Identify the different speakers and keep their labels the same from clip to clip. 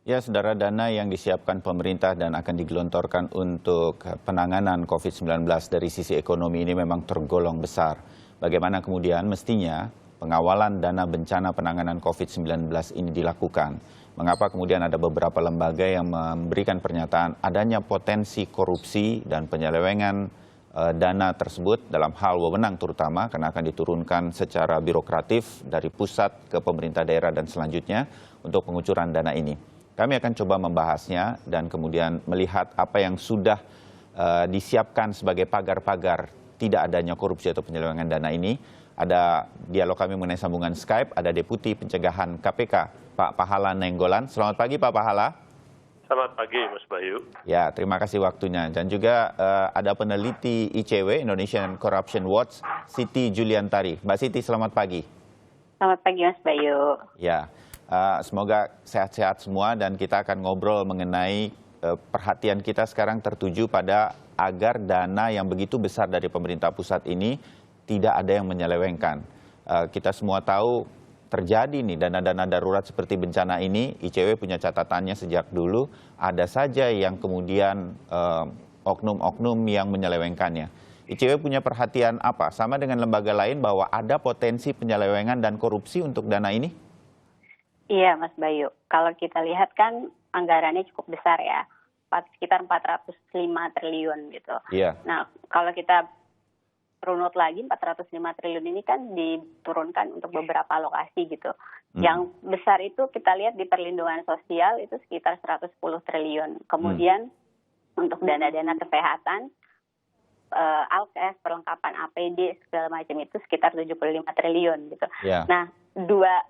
Speaker 1: Ya, saudara, dana yang disiapkan pemerintah dan akan digelontorkan untuk penanganan COVID-19 dari sisi ekonomi ini memang tergolong besar. Bagaimana kemudian mestinya pengawalan dana bencana penanganan COVID-19 ini dilakukan? Mengapa kemudian ada beberapa lembaga yang memberikan pernyataan adanya potensi korupsi dan penyelewengan dana tersebut dalam hal wewenang terutama karena akan diturunkan secara birokratif dari pusat ke pemerintah daerah dan selanjutnya untuk pengucuran dana ini. Kami akan coba membahasnya dan kemudian melihat apa yang sudah disiapkan sebagai pagar-pagar tidak adanya korupsi atau penyelewengan dana ini. Ada dialog kami mengenai sambungan Skype, ada Deputi Pencegahan KPK, Pak Pahala Nainggolan. Selamat pagi, Pak Pahala.
Speaker 2: Selamat pagi, Mas Bayu.
Speaker 1: Ya, terima kasih waktunya. Dan juga ada peneliti ICW, Indonesian Corruption Watch, Siti Juliantari. Mbak Siti, selamat pagi.
Speaker 3: Selamat pagi, Mas Bayu.
Speaker 1: Ya. Semoga sehat-sehat semua dan kita akan ngobrol mengenai perhatian kita sekarang tertuju pada agar dana yang begitu besar dari pemerintah pusat ini tidak ada yang menyelewengkan. Kita semua tahu terjadi nih dana-dana darurat seperti bencana ini, ICW punya catatannya sejak dulu, ada saja yang kemudian oknum-oknum yang menyelewengkannya. ICW punya perhatian apa? Sama dengan lembaga lain bahwa ada potensi penyelewengan dan korupsi untuk dana ini?
Speaker 3: Iya, Mas Bayu. Kalau kita lihat kan anggarannya cukup besar ya, sekitar 405 triliun gitu.
Speaker 1: Iya.
Speaker 3: Nah, kalau kita runut lagi 405 triliun ini kan diturunkan untuk beberapa lokasi gitu. Yang besar itu kita lihat di perlindungan sosial itu sekitar 110 triliun. Kemudian untuk dana-dana kesehatan, alkes, perlengkapan APD, segala macam itu sekitar 75 triliun gitu.
Speaker 1: Yeah.
Speaker 3: Nah, dua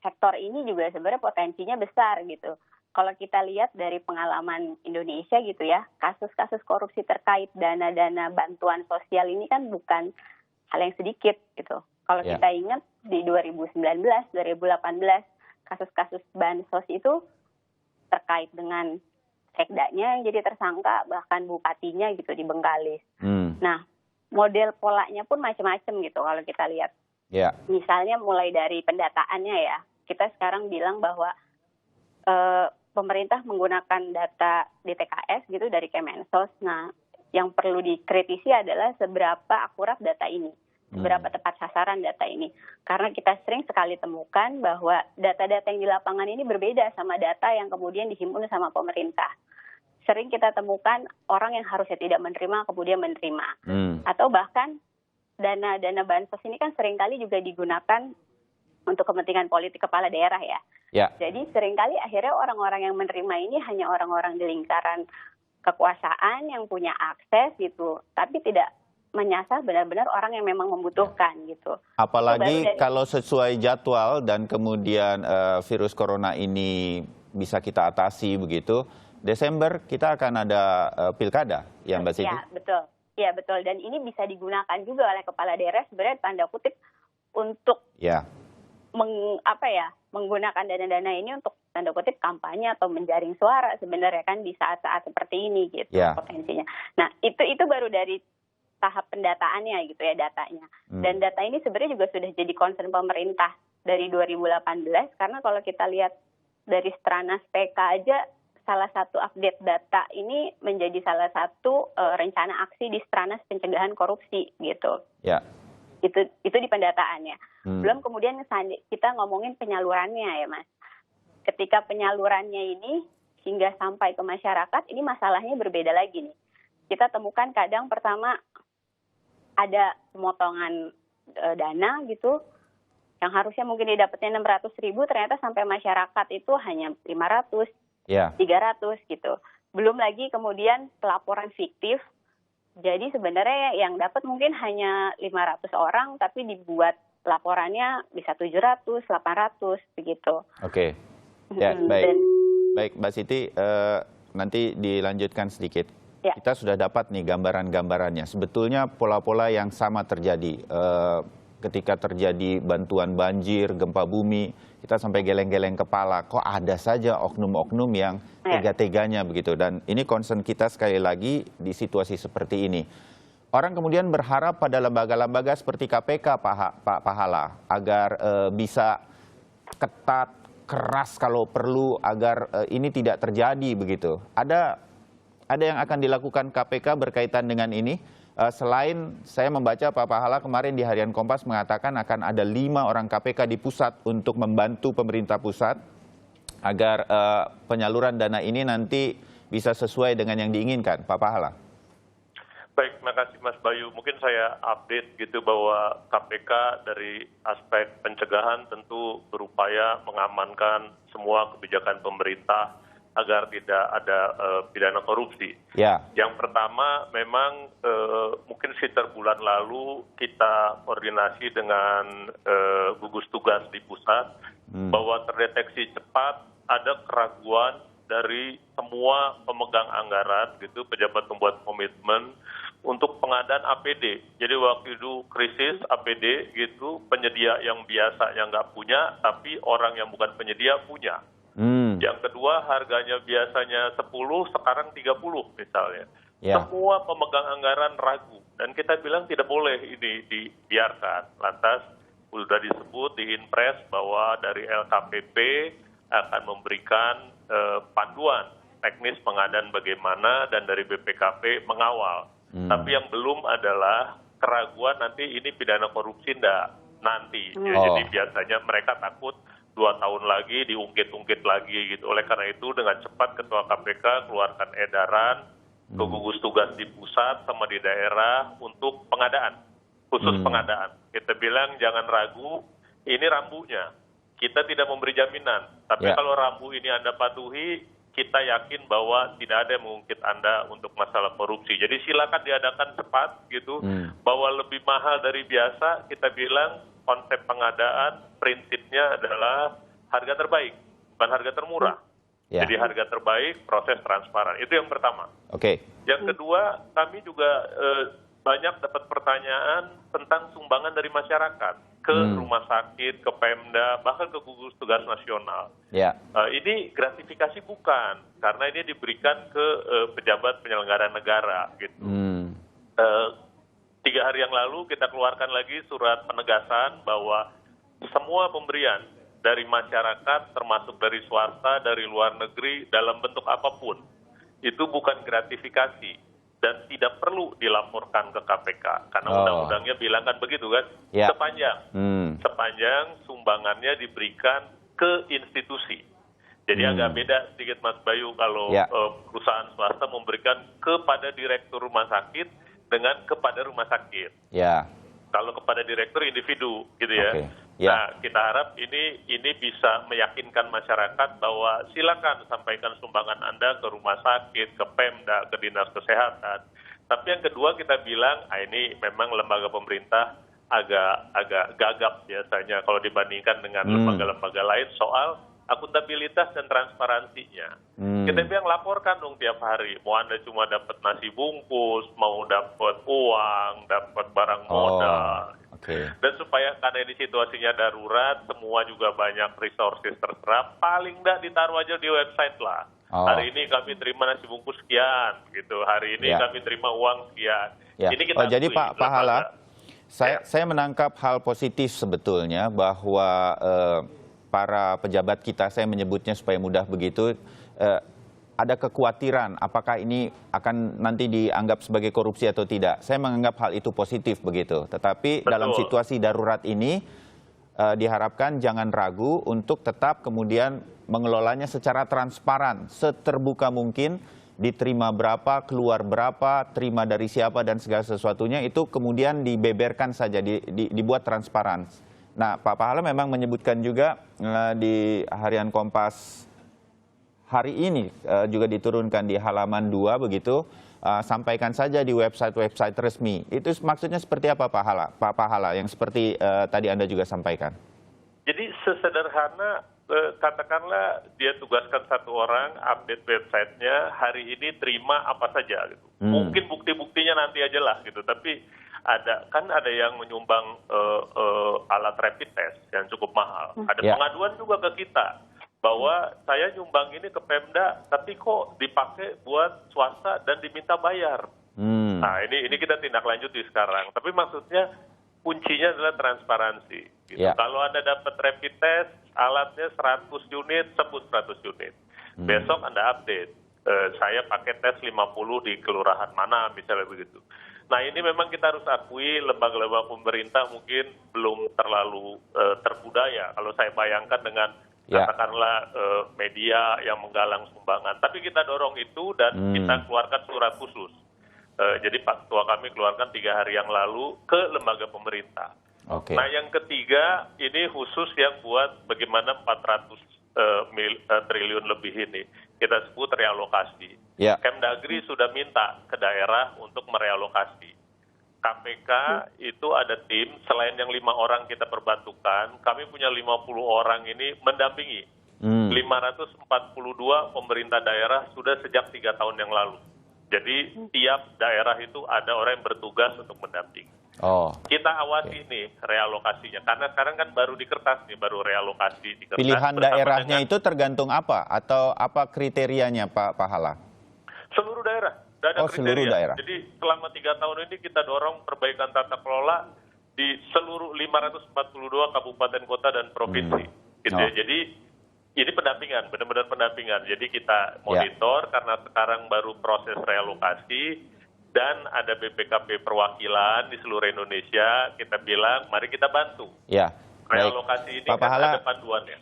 Speaker 3: sektor ini juga sebenarnya potensinya besar gitu. Kalau kita lihat dari pengalaman Indonesia gitu ya, kasus-kasus korupsi terkait dana-dana bantuan sosial ini kan bukan hal yang sedikit gitu. Kalau kita ingat di 2019, 2018, kasus-kasus bansos itu terkait dengan sekdanya yang jadi tersangka, bahkan bupatinya gitu di Bengkalis. Nah, model polanya pun macam-macam gitu kalau kita lihat. Misalnya mulai dari pendataannya ya, kita sekarang bilang bahwa pemerintah menggunakan data DTKS gitu dari Kemensos. Nah, yang perlu dikritisi adalah seberapa akurat data ini, seberapa tepat sasaran data ini. Karena kita sering sekali temukan bahwa data-data yang di lapangan ini berbeda sama data yang kemudian dihimpun sama pemerintah. Sering kita temukan orang yang harusnya tidak menerima kemudian menerima. Atau bahkan dana-dana bansos ini kan seringkali juga digunakan untuk kepentingan politik kepala daerah ya. Jadi seringkali akhirnya orang-orang yang menerima ini hanya orang-orang di lingkaran kekuasaan yang punya akses gitu, tapi tidak menyasar benar-benar orang yang memang membutuhkan gitu.
Speaker 1: Apalagi kalau sesuai jadwal dan kemudian virus corona ini bisa kita atasi begitu, Desember kita akan ada pilkada ya Mbak Siti?
Speaker 3: Iya, betul. Iya, betul. Dan ini bisa digunakan juga oleh kepala daerah sebenarnya tanda kutip untuk menggunakan dana-dana ini untuk tanda kutip kampanye atau menjaring suara sebenarnya kan di saat-saat seperti ini gitu potensinya. Nah, itu baru dari tahap pendataannya gitu ya datanya. Dan data ini sebenarnya juga sudah jadi concern pemerintah dari 2018 karena kalau kita lihat dari Stranas PK aja salah satu update data ini menjadi salah satu rencana aksi di Stranas Pencegahan Korupsi gitu. Itu di pendataannya. Belum kemudian kita ngomongin penyalurannya ya Mas. Ketika penyalurannya ini hingga sampai ke masyarakat, ini masalahnya berbeda lagi nih. Kita temukan kadang pertama ada pemotongan dana gitu, yang harusnya mungkin didapatnya 600.000, ternyata sampai masyarakat itu hanya 500, 300 gitu. Belum lagi kemudian pelaporan fiktif. Jadi sebenarnya yang dapat mungkin hanya 500 orang, tapi dibuat laporannya bisa 700, 800 begitu.
Speaker 1: Oke. Ya, baik. Baik, Mbak Siti, nanti dilanjutkan sedikit. Kita sudah dapat nih gambaran-gambarannya. Sebetulnya pola-pola yang sama terjadi. Ketika terjadi bantuan banjir, gempa bumi, kita sampai geleng-geleng kepala. Kok ada saja oknum-oknum yang tega-teganya begitu. Dan ini concern kita sekali lagi di situasi seperti ini. Orang kemudian berharap pada lembaga-lembaga seperti KPK, Pak Pahala, agar bisa ketat, keras kalau perlu agar ini tidak terjadi begitu. Ada yang akan dilakukan KPK berkaitan dengan ini? Selain saya membaca Pak Pahala kemarin di Harian Kompas mengatakan akan ada 5 orang KPK di pusat untuk membantu pemerintah pusat agar penyaluran dana ini nanti bisa sesuai dengan yang diinginkan. Pak Pahala.
Speaker 2: Baik, terima kasih Mas Bayu. Mungkin saya update gitu bahwa KPK dari aspek pencegahan tentu berupaya mengamankan semua kebijakan pemerintah agar tidak ada pidana korupsi.
Speaker 1: Ya.
Speaker 2: Yang pertama memang mungkin sekitar bulan lalu kita koordinasi dengan gugus tugas di pusat bahwa terdeteksi cepat ada keraguan dari semua pemegang anggaran gitu, pejabat pembuat komitmen untuk pengadaan APD. Jadi waktu itu krisis APD gitu, penyedia yang biasanya nggak punya, tapi orang yang bukan penyedia punya. Yang kedua harganya biasanya 10, sekarang 30 misalnya.
Speaker 1: Ya.
Speaker 2: Semua pemegang anggaran ragu. Dan kita bilang tidak boleh ini dibiarkan. Lantas sudah disebut di Inpres bahwa dari LKPP akan memberikan panduan teknis pengadaan bagaimana dan dari BPKP mengawal. Tapi yang belum adalah keraguan nanti ini pidana korupsi enggak nanti. Jadi biasanya mereka takut 2 tahun lagi diungkit-ungkit lagi gitu. Oleh karena itu dengan cepat Ketua KPK keluarkan edaran ke gugus tugas di pusat sama di daerah untuk pengadaan, khusus pengadaan. Kita bilang jangan ragu, ini rambunya. Kita tidak memberi jaminan, tapi kalau rambu ini Anda patuhi, kita yakin bahwa tidak ada yang mengungkit Anda untuk masalah korupsi. Jadi silakan diadakan cepat gitu, bahwa lebih mahal dari biasa, kita bilang konsep pengadaan prinsipnya adalah harga terbaik, bukan harga termurah.
Speaker 1: Ya.
Speaker 2: Jadi harga terbaik, proses transparan. Itu yang pertama.
Speaker 1: Oke.
Speaker 2: Yang kedua, kami juga banyak dapat pertanyaan tentang sumbangan dari masyarakat ke rumah sakit, ke Pemda, bahkan ke gugus tugas nasional.
Speaker 1: Ya.
Speaker 2: Ini gratifikasi bukan, karena ini diberikan ke pejabat penyelenggara negara. Gitu. 3 hari yang lalu kita keluarkan lagi surat penegasan bahwa semua pemberian dari masyarakat, termasuk dari swasta, dari luar negeri, dalam bentuk apapun, itu bukan gratifikasi dan tidak perlu dilaporkan ke KPK. Karena undang-undangnya bilang kan begitu kan, sepanjang sumbangannya diberikan ke institusi. Jadi agak beda sedikit Mas Bayu kalau perusahaan swasta memberikan kepada direktur rumah sakit dengan kepada rumah sakit.
Speaker 1: Ya.
Speaker 2: Kalau kepada direktur individu gitu ya.
Speaker 1: Okay. Ya.
Speaker 2: Nah, kita harap ini bisa meyakinkan masyarakat bahwa silakan sampaikan sumbangan Anda ke rumah sakit, ke Pemda, ke Dinas Kesehatan. Tapi yang kedua kita bilang, ini memang lembaga pemerintah agak gagap biasanya kalau dibandingkan dengan lembaga-lembaga lain soal akuntabilitas dan transparansinya. Kita bilang laporkan dong tiap hari. Mau Anda cuma dapat nasi bungkus, mau dapat uang, dapat barang modal. Dan supaya karena ini situasinya darurat, semua juga banyak resources terserap, paling enggak ditaruh aja di website lah. Hari ini kami terima nasi bungkus sekian, gitu. Hari ini kami terima uang sekian. Ini kita
Speaker 1: jadi Pak Pahala, saya menangkap hal positif sebetulnya bahwa para pejabat kita, saya menyebutnya supaya mudah begitu, ada kekhawatiran apakah ini akan nanti dianggap sebagai korupsi atau tidak. Saya menganggap hal itu positif begitu. Tetapi dalam situasi darurat ini diharapkan jangan ragu untuk tetap kemudian mengelolanya secara transparan, seterbuka mungkin, diterima berapa, keluar berapa, terima dari siapa dan segala sesuatunya itu kemudian dibeberkan saja, dibuat transparan. Nah, Pak Pahala memang menyebutkan juga di Harian Kompas hari ini juga diturunkan di halaman 2 begitu, sampaikan saja di website-website resmi. Itu maksudnya seperti apa Pak Pahala yang seperti tadi Anda juga sampaikan? Jadi
Speaker 2: sesederhana katakanlah dia tugaskan 1 orang update websitenya, hari ini terima apa saja gitu. Mungkin bukti-buktinya nanti aja lah gitu, tapi ada yang menyumbang alat rapid test yang cukup mahal. Ada pengaduan juga ke kita bahwa saya nyumbang ini ke Pemda, tapi kok dipakai buat swasta dan diminta bayar. Nah ini kita tindak lanjuti sekarang. Tapi maksudnya kuncinya adalah transparansi. Gitu. Kalau Anda dapat rapid test alatnya 100 unit, sebut 100 unit. Besok Anda update, saya pakai tes 50 di kelurahan mana, misalnya begitu. Nah ini memang kita harus akui lembaga-lembaga pemerintah mungkin belum terlalu terbudaya. Kalau saya bayangkan dengan katakanlah media yang menggalang sumbangan. Tapi kita dorong itu dan kita keluarkan surat khusus. Jadi Pak Ketua kami keluarkan 3 hari yang lalu ke lembaga pemerintah.
Speaker 1: Okay.
Speaker 2: Nah yang ketiga ini khusus yang buat bagaimana 400 triliun lebih ini kita sebut realokasi. Kemdagri sudah minta ke daerah untuk merealokasi. KPK itu ada tim, selain yang 5 orang kita perbantukan, kami punya 50 orang ini mendampingi. 542 pemerintah daerah sudah sejak 3 tahun yang lalu. Jadi tiap daerah itu ada orang yang bertugas untuk mendampingi. Kita awasi nih realokasinya, karena sekarang kan baru di kertas nih, baru realokasi di kertas.
Speaker 1: Pilihan daerahnya itu tergantung apa? Atau apa kriterianya Pak Pahala?
Speaker 2: Seluruh daerah, ada kriteria.
Speaker 1: Seluruh daerah.
Speaker 2: Jadi selama 3 tahun ini kita dorong perbaikan tata kelola di seluruh 542 kabupaten kota dan provinsi. Gitu ya. Jadi ini pendampingan, benar-benar pendampingan. Jadi kita monitor karena sekarang baru proses realokasi. Dan ada BPKP perwakilan di seluruh Indonesia, kita bilang mari kita bantu. Realokasi ini
Speaker 1: Pak
Speaker 2: kan
Speaker 1: Pahala,
Speaker 2: ada panduannya.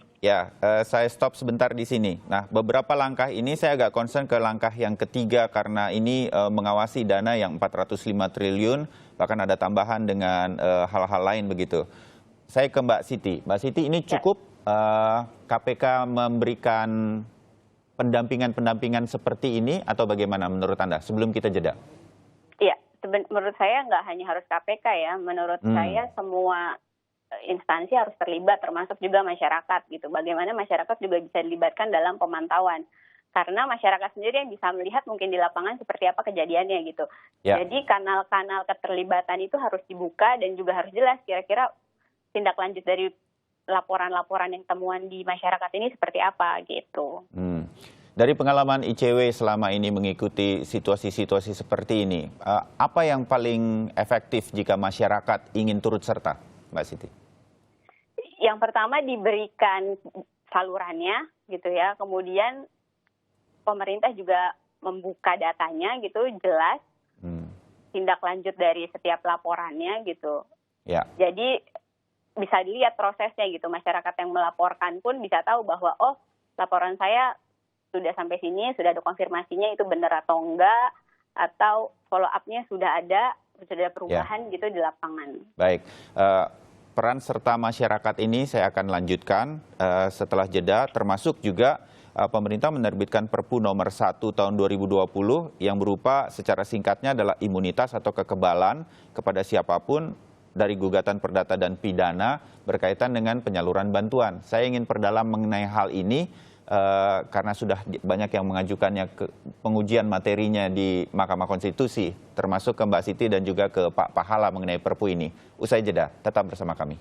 Speaker 1: Saya stop sebentar di sini. Nah, beberapa langkah ini saya agak concern ke langkah yang ketiga karena ini mengawasi dana yang 405 triliun, bahkan ada tambahan dengan hal-hal lain begitu. Saya ke Mbak Siti. Mbak Siti, ini cukup KPK memberikan pendampingan seperti ini atau bagaimana menurut Anda sebelum kita jeda?
Speaker 3: Menurut saya nggak hanya harus KPK ya, menurut saya semua instansi harus terlibat, termasuk juga masyarakat gitu. Bagaimana masyarakat juga bisa dilibatkan dalam pemantauan. Karena masyarakat sendiri yang bisa melihat mungkin di lapangan seperti apa kejadiannya gitu. Jadi kanal-kanal keterlibatan itu harus dibuka dan juga harus jelas kira-kira tindak lanjut dari laporan-laporan yang temuan di masyarakat ini seperti apa gitu.
Speaker 1: Dari pengalaman ICW selama ini mengikuti situasi-situasi seperti ini, apa yang paling efektif jika masyarakat ingin turut serta, Mbak Siti?
Speaker 3: Yang pertama diberikan salurannya, gitu ya. Kemudian pemerintah juga membuka datanya, gitu, jelas. Tindak lanjut dari setiap laporannya, gitu. Jadi bisa dilihat prosesnya, gitu. Masyarakat yang melaporkan pun bisa tahu bahwa, oh, laporan saya sudah sampai sini, sudah ada konfirmasinya itu benar atau enggak, atau follow up-nya sudah ada perubahan gitu di lapangan.
Speaker 1: Baik, peran serta masyarakat ini saya akan lanjutkan setelah jeda, termasuk juga pemerintah menerbitkan Perpu nomor 1 tahun 2020 yang berupa secara singkatnya adalah imunitas atau kekebalan kepada siapapun dari gugatan perdata dan pidana berkaitan dengan penyaluran bantuan. Saya ingin perdalam mengenai hal ini, karena sudah banyak yang mengajukannya ke pengujian materinya di Mahkamah Konstitusi, termasuk ke Mbak Siti dan juga ke Pak Pahala mengenai Perpu ini. Usai jeda, tetap bersama kami.